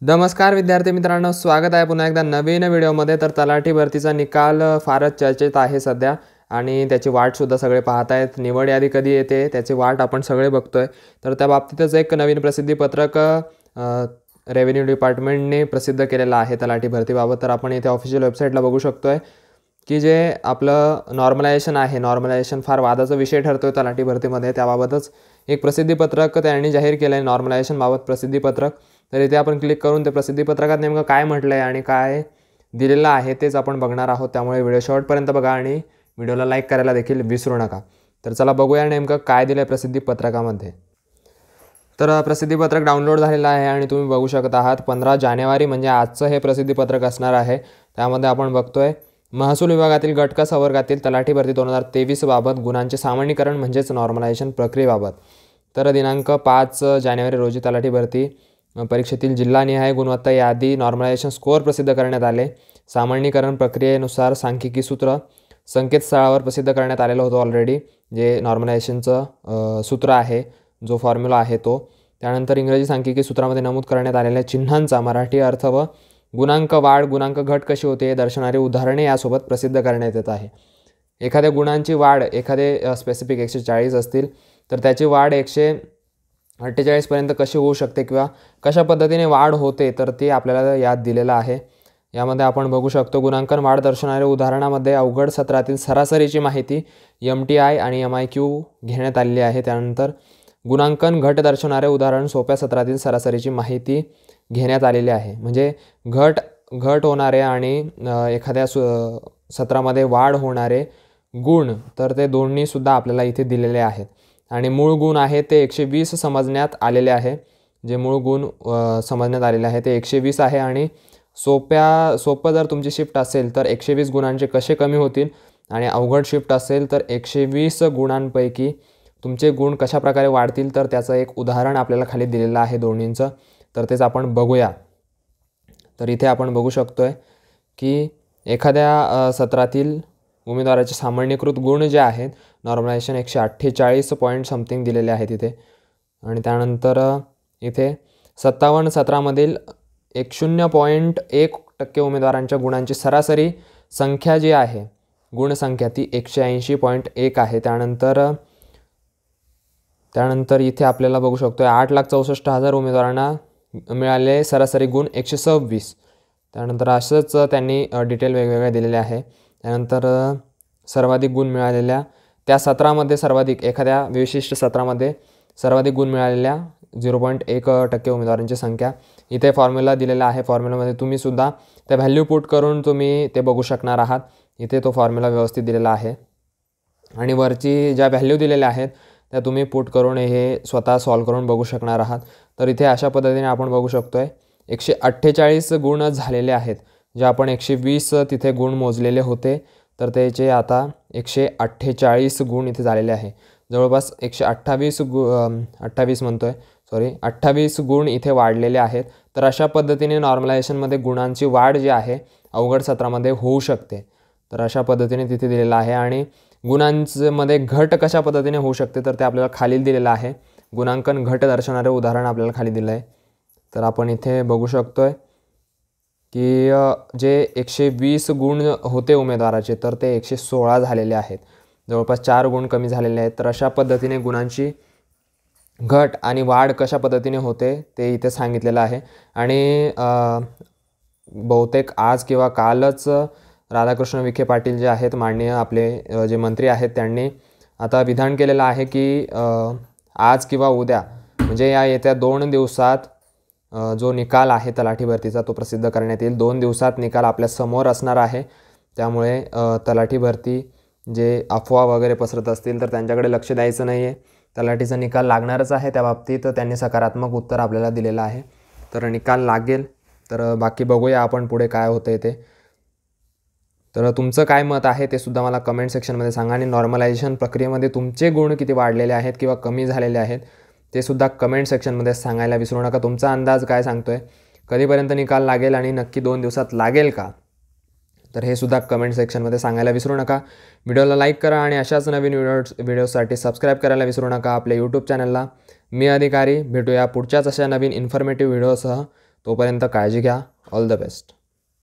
नमस्कार विद्यार्थी मित्रांनो, स्वागत आहे पुन्हा एकदा नवीन व्हिडिओमध्ये। तर तलाठी भरतीचा निकाल फारच चर्चेत आहे सध्या आणि त्याची वाटसुद्धा सगळे पाहत आहेत। निवड यादी कधी येते त्याची वाट आपण सगळे बघतोय। तर त्या बाबतीतच एक नवीन प्रसिद्धीपत्रक रेव्हेन्यू डिपार्टमेंटने प्रसिद्ध केलेलं आहे तलाठी भरतीबाबत। तर आपण इथे ऑफिशियल वेबसाईटला बघू शकतोय की जे आपलं नॉर्मलायझेशन आहे, नॉर्मलायझेशन फार वादाचा विषय ठरतोय तलाठी भरतीमध्ये। त्याबाबतच एक प्रसिद्धीपत्रक त्यांनी जाहीर केलं आहे, नॉर्मलायझेशनबाबत प्रसिद्धीपत्रक। तर इथे आपण क्लिक करून ते प्रसिद्धीपत्रकात नेमकं काय म्हटलं आहे आणि काय दिलेलं आहे तेच आपण बघणार आहोत। त्यामुळे व्हिडिओ शेवटपर्यंत बघा आणि व्हिडिओला लाईक करायला देखील विसरू नका। तर चला बघूया नेमकं काय दिलं आहे प्रसिद्धीपत्रकामध्ये। तर प्रसिद्धीपत्रक डाउनलोड झालेलं आहे आणि तुम्ही बघू शकत आहात 15 जानेवारी म्हणजे आजचं हे प्रसिद्धीपत्रक असणार आहे। त्यामध्ये आपण बघतोय महसूल विभागातील गट क संवर्गातील तलाठी भरती 2023 बाबत गुणांचे सामान्यीकरण म्हणजेच नॉर्मलायझेशन प्रक्रियेबाबत। तर दिनांक 5 जानेवारी रोजी तलाठी भरती परीक्षेतील जिल्हानिहाय गुणवत्ता यादी नॉर्मलायझेशन स्कोअर प्रसिद्ध करण्यात आले। सामान्यीकरण प्रक्रियेनुसार सांख्यिकी सूत्र संकेतस्थळावर प्रसिद्ध करण्यात आलेलं होतं ऑलरेडी, जे नॉर्मलायझेशनचं सूत्र आहे, जो फॉर्म्युला आहे तो। त्यानंतर इंग्रजी सांख्यिकी सूत्रामध्ये नमूद करण्यात आलेल्या चिन्हांचा मराठी अर्थ व गुणांक वाढ गुणांक घट कशी होते हे दर्शवणारी उदाहरणे यासोबत प्रसिद्ध करण्यात येत आहे। एखाद्या गुणांची वाढ एखादे स्पेसिफिक 140 असतील तर त्याची वाढ 148 पर्यंत कशी होऊ शकते किंवा कशा पद्धतीने वाढ होते तर ते आपल्याला यात दिलेलं आहे। यामध्ये आपण बघू शकतो गुणांकन वाढ दर्शवणाऱ्या उदाहरणामध्ये अवघड सत्रातील सरासरीची माहिती MTI आणि MIQ घेण्यात आलेली आहे। त्यानंतर गुणांकन घट दर्शवणारे उदाहरण सोप्या सत्रातील सरासरीची माहिती घेण्यात आलेली आहे। म्हणजे घट होणारे आणि एखाद्या सत्रामध्ये वाढ होणारे गुण तर ते दोन्हीसुद्धा आपल्याला इथे दिलेले आहेत। आणि मूळ गुण आहे ते 120 समजण्यात आलेले आहे। जे मूळ गुण समजण्यात आलेले आहे ते 120 आहे आणि सोपं जर तुमची शिफ्ट असेल तर 120 गुणांचे कसे कमी होतील आणि अवघड शिफ्ट असेल तर 120 गुणांपैकी तुमचे गुण कशा प्रकारे वाढतील तर त्याचं एक उदाहरण आपल्याला खाली दिलेलं आहे दोन्हींचं। तर तेच आपण बघूया। तर इथे आपण बघू शकतोय की एखाद्या सत्रातील उमेदवाराचे सामान्यीकृत गुण जे आहेत नॉर्मलायझेशन 148 पॉईंट समथिंग दिलेले आहेत इथे। आणि त्यानंतर इथे 57 सत्रामधील 0.1% उमेदवारांच्या गुणांची सरासरी संख्या जी आहे गुणसंख्या ती 180.1 आहे। त्यानंतर इथे आपल्याला बघू शकतो 8,64,000 उमेदवारांना मिळाले सरासरी गुण 126। त्यानंतर असंच त्यांनी डिटेल वेगवेगळे दिलेले आहे। त्यानंतर सर्वाधिक गुण मिळालेल्या त्या सत्रामध्ये एखाद्या विशिष्ट सत्रामध्ये सर्वाधिक गुण मिळालेल्या 0.1% उमेदवारांची संख्या इथे फॉर्म्युला दिलेला आहे। फॉर्म्युलामध्ये तुम्हीसुद्धा त्या व्हॅल्यू पुट करून तुम्ही ते बघू शकणार आहात। इथे तो फॉर्म्युला व्यवस्थित दिलेला आहे आणि वरची ज्या व्हॅल्यू दिलेल्या आहेत त्या तुम्ही पुट करून हे स्वतः सॉल्व करून बघू शकणार आहात। तर इथे अशा पद्धतीने आपण बघू शकतोय 148 गुण झालेले आहेत। जे आपण 120 तिथे गुण मोजलेले होते तर त्याचे आता 148 गुण इथे झालेले आहे। जवळपास 28 गुण इथे वाढलेले आहेत। तर अशा पद्धतीने नॉर्मलायझेशनमध्ये गुणांची वाढ जी आहे अवघड सत्रामध्ये होऊ शकते। तर अशा पद्धतीने तिथे दिलेलं आहे आणि गुणांमध्ये घट कशा पद्धतीने होऊ शकते तर ते आपल्याला खाली दिलेलं आहे। गुणांकन घट दर्शवणारे उदाहरण आपल्याला खाली दिलं आहे। तर आपण इथे बघू शकतोय की जे 120 गुण होते उमेदवाराचे तर ते 116 झालेले आहेत। जवळपास 4 गुण कमी झालेले आहेत। तर अशा पद्धतीने गुणांची घट आणि वाढ कशा पद्धतीने होते ते इथे सांगितलेलं आहे। आणि बहुतेक आज किंवा कालच राधाकृष्ण विखे पाटील जे आहेत माननीय आपले जे मंत्री आहेत त्यांनी आता विधान केलेलं आहे की आज किंवा उद्या म्हणजे या येत्या 2 दिवसात जो निकाल आहे तलाठी भरतीचा तो प्रसिद्ध करण्यात येईल। 2 दिवसात निकाल आपल्या समोर असणार आहे। त्यामुळे तलाठी भरती जे अफवा वगैरे पसरत असतील तर त्यांच्याकडे लक्ष द्यायचं नाही आहे। तलाठीचा निकाल लागणारच आहे। त्या बाबतीत त्यांनी सकारात्मक उत्तर आपल्याला दिलेलं आहे। तर निकाल लागेल तर बाकी बघूया आपण पुढे काय होतं ते। तर तुमचं काय मत आहे ते सुद्धा मला कमेंट सेक्शनमध्ये सांगा आणि नॉर्मलायझेशन प्रक्रियेमध्ये तुमचे गुण किती वाढलेले आहेत किंवा कमी झालेले आहेत ते सुद्धा कमेंट सेक्शनमध्ये सांगायला विसरू नका। तुमचा अंदाज काय सांगतोय, कधीपर्यंत निकाल लागेल आणि नक्की 2 दिवसात लागेल का, तर हे सुद्धा कमेंट सेक्शनमध्ये सांगायला विसरू नका। व्हिडिओला लाईक करा आणि अशाच नवीन व्हिडिओसाठी सबस्क्राईब करायला विसरू नका आपल्या यूट्यूब चॅनलला। मी अधिकारी भेटूया पुढच्याच अशा नवीन इन्फॉर्मेटिव्ह व्हिडिओसह। तोपर्यंत काळजी घ्या. All the best.